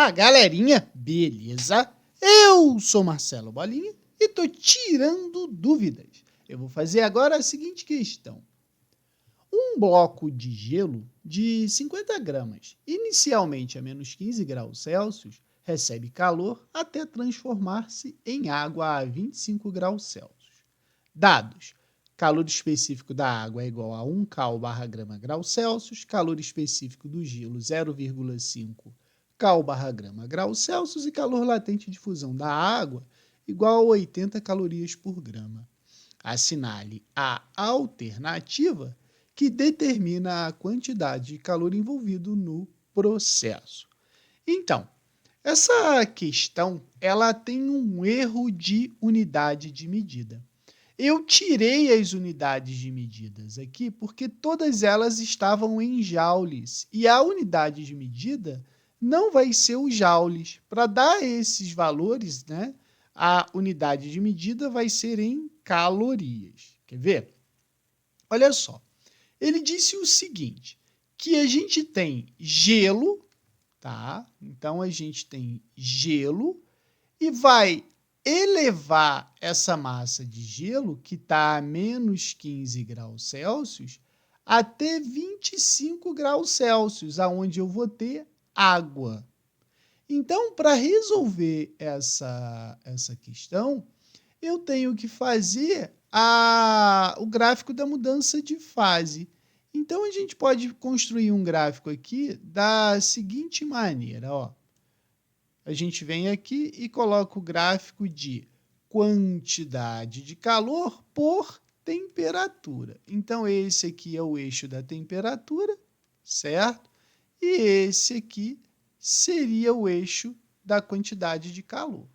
Opa, galerinha, beleza? Eu sou Marcelo Bolinha e tô tirando dúvidas. Eu vou fazer agora a seguinte questão. Um bloco de gelo de 50 gramas, inicialmente a menos 15 graus Celsius, recebe calor até transformar-se em água a 25 graus Celsius. Dados: calor específico da água é igual a 1 cal/grama grau Celsius, calor específico do gelo 0,5 cal/grama grau Celsius e calor latente de fusão da água igual a 80 calorias por grama. Assinale a alternativa que determina a quantidade de calor envolvido no processo. Então, essa questão ela tem um erro de unidade de medida. Eu tirei as unidades de medidas aqui porque todas elas estavam em joules e a unidade de medida não vai ser o joules. Para dar esses valores, né, a unidade de medida vai ser em calorias. Quer ver? Olha só. Ele disse o seguinte, que a gente tem gelo, tá? Então a gente tem gelo e vai elevar essa massa de gelo, que está a menos 15 graus Celsius, até 25 graus Celsius, aonde eu vou ter água. Então, para resolver essa questão, eu tenho que fazer o gráfico da mudança de fase. Então, a gente pode construir um gráfico aqui da seguinte maneira, ó. A gente vem aqui e coloca o gráfico de quantidade de calor por temperatura. Então, esse aqui é o eixo da temperatura, certo? E esse aqui seria o eixo da quantidade de calor.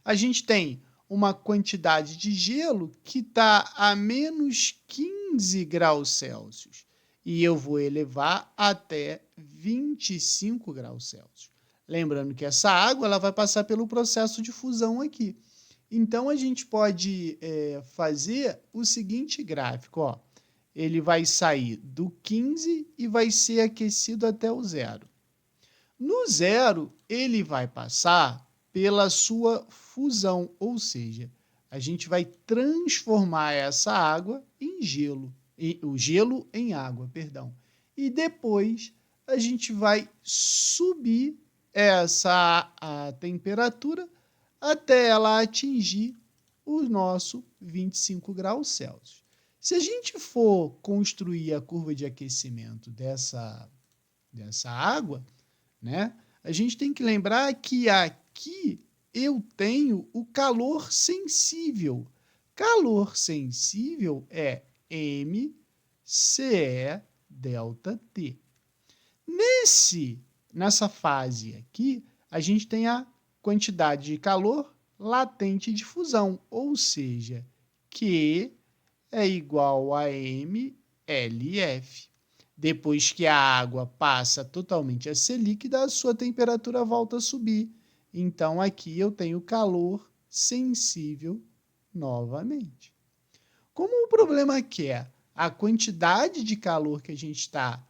A gente tem uma quantidade de gelo que está a menos 15 graus Celsius. E eu vou elevar até 25 graus Celsius. Lembrando que essa água ela vai passar pelo processo de fusão aqui. Então, a gente pode fazer o seguinte gráfico. Ó. Ele vai sair do 15 e vai ser aquecido até o zero. No zero, ele vai passar pela sua fusão, ou seja, a gente vai transformar essa água em gelo, o gelo em água, perdão. E depois a gente vai subir a temperatura até ela atingir o nosso 25 graus Celsius. Se a gente for construir a curva de aquecimento dessa água, né, a gente tem que lembrar que aqui eu tenho o calor sensível. Calor sensível é MCE delta T. Nessa fase aqui, a gente tem a quantidade de calor latente de fusão, ou seja, Q é igual a mLF. Depois que a água passa totalmente a ser líquida, a sua temperatura volta a subir. Então, aqui eu tenho calor sensível novamente. Como o problema aqui é a quantidade de calor que a gente está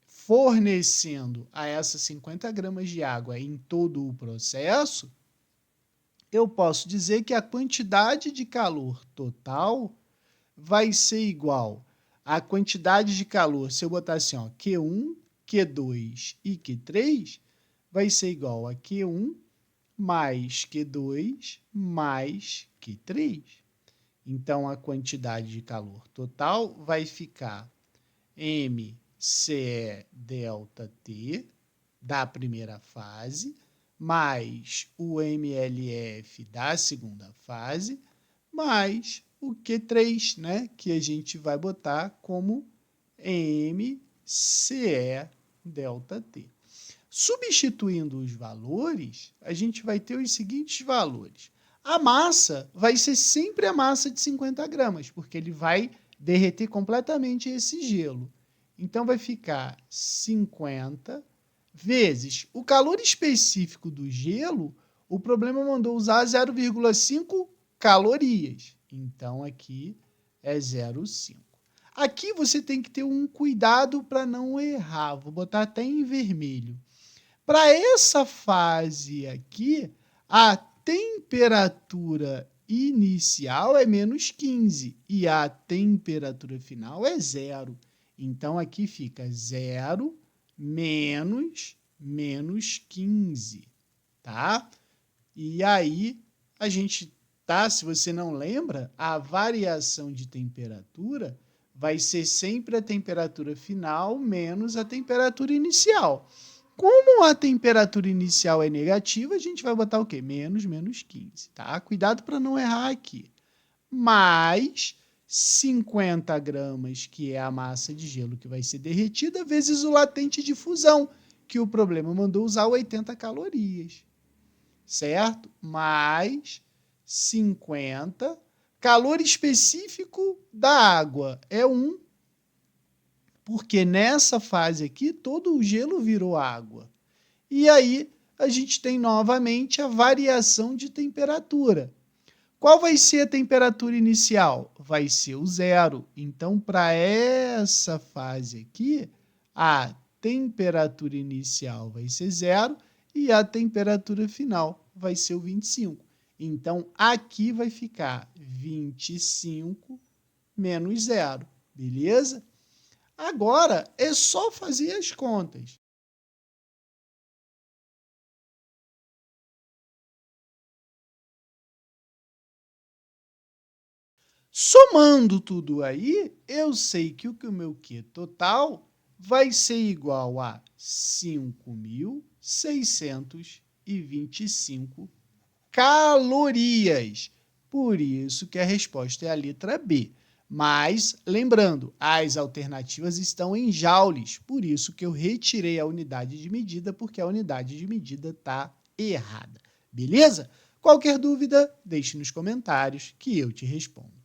fornecendo a essas 50 gramas de água em todo o processo, eu posso dizer que a quantidade de calor total vai ser igual à quantidade de calor, se eu botar assim, ó, Q1, Q2 e Q3, vai ser igual a Q1 mais Q2 mais Q3. Então, a quantidade de calor total vai ficar MCE delta T, da primeira fase, mais o MLF da segunda fase, mais o Q3, né, que a gente vai botar como MCE delta T. Substituindo os valores, a gente vai ter os seguintes valores. A massa vai ser sempre a massa de 50 gramas, porque ele vai derreter completamente esse gelo. Então, vai ficar 50 vezes o calor específico do gelo, o problema mandou usar 0,5 calorias. Então, aqui é 0,5. Aqui você tem que ter um cuidado para não errar. Vou botar até em vermelho. Para essa fase aqui, a temperatura inicial é menos 15 e a temperatura final é zero. Então, aqui fica 0 menos 15, tá? E aí, a gente, tá? Se você não lembra, a variação de temperatura vai ser sempre a temperatura final menos a temperatura inicial. Como a temperatura inicial é negativa, a gente vai botar o quê? Menos 15, tá? Cuidado para não errar aqui. Mais 50 gramas, que é a massa de gelo que vai ser derretida, vezes o latente de fusão, que o problema mandou usar 80 calorias, certo? Mais 50. Calor específico da água é 1, porque nessa fase aqui todo o gelo virou água. E aí a gente tem novamente a variação de temperatura. Qual vai ser a temperatura inicial? Vai ser o zero. Então, para essa fase aqui, a temperatura inicial vai ser zero e a temperatura final vai ser o 25. Então, aqui vai ficar 25 menos zero, beleza? Agora, é só fazer as contas. Somando tudo aí, eu sei que o meu Q total vai ser igual a 5.625 calorias. Por isso que a resposta é a letra B. Mas, lembrando, as alternativas estão em joules, por isso que eu retirei a unidade de medida, porque a unidade de medida está errada. Beleza? Qualquer dúvida, deixe nos comentários que eu te respondo.